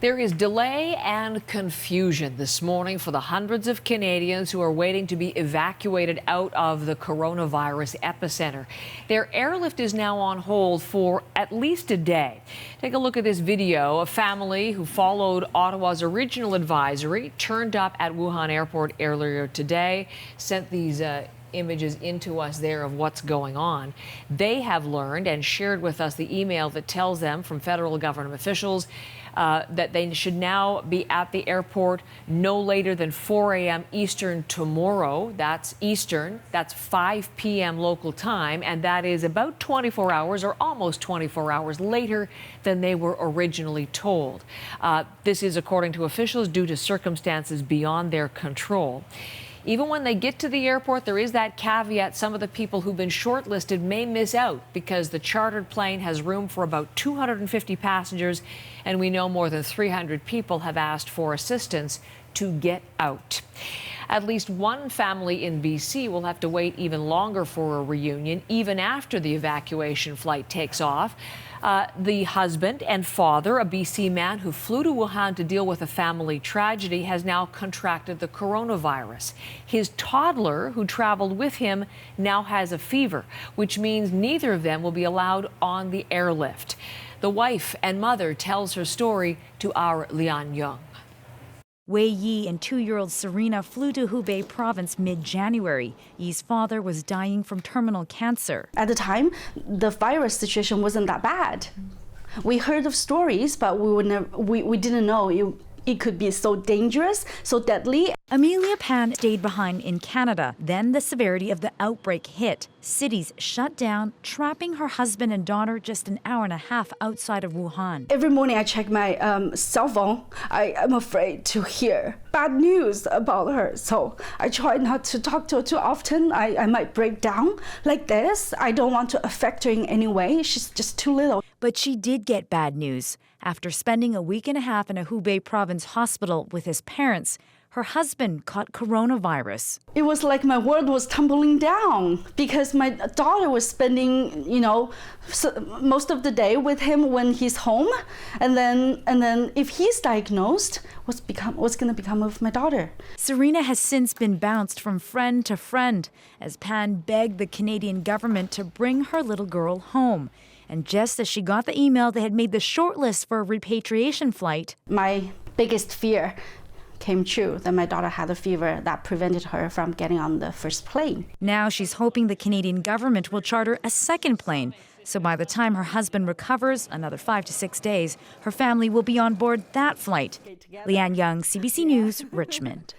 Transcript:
There is delay and confusion this morning for the hundreds of Canadians who are waiting to be evacuated out of the coronavirus epicenter. Their airlift is now on hold for at least a day. Take a look at this video. A family who followed Ottawa's original advisory turned up at Wuhan airport earlier today, sent these images into us there of what's going on. They have learned and shared with us the email that tells them from federal government officials that they should now be at the airport no later than 4 a.m. Eastern tomorrow. That's Eastern. That's 5 p.m. local time, and that is about 24 hours or almost 24 hours later than they were originally told. This is, according to officials, due to circumstances beyond their control. Even when they get to the airport, there is that caveat: some of the people who've been shortlisted may miss out because the chartered plane has room for about 250 passengers, and we know more than 300 people have asked for assistance to get out. At least one family in BC will have to wait even longer for a reunion, even after the evacuation flight takes off. The husband and father, a BC man who flew to Wuhan to deal with a family tragedy, has now contracted the coronavirus. His toddler, who traveled with him, now has a fever, which means neither of them will be allowed on the airlift. The wife and mother tells her story to our Lian Young. Wei Yi and 2-year-old Serena flew to Hubei province mid-January. Yi's father was dying from terminal cancer. At the time, the virus situation wasn't that bad. We heard of stories, but we didn't know it could be so dangerous, so deadly. Amelia Pan stayed behind in Canada. Then the severity of the outbreak hit. Cities shut down, trapping her husband and daughter just an hour and a half outside of Wuhan. Every morning I check my cell phone. I'm afraid to hear bad news about her, so I try not to talk to her too often. I might break down like this. I don't want to affect her in any way. She's just too little. But she did get bad news. After spending a week and a half in a Hubei province hospital with his parents, her husband caught coronavirus. It was like my world was tumbling down because my daughter was spending, most of the day with him when he's home, and then if he's diagnosed, what's going to become of my daughter? Serena has since been bounced from friend to friend as Pan begged the Canadian government to bring her little girl home. And just as she got the email, they had made the shortlist for a repatriation flight. My biggest fear came true, that my daughter had a fever that prevented her from getting on the first plane. Now she's hoping the Canadian government will charter a second plane. So by the time her husband recovers, another 5 to 6 days, her family will be on board that flight. Lian Young, CBC News, Richmond.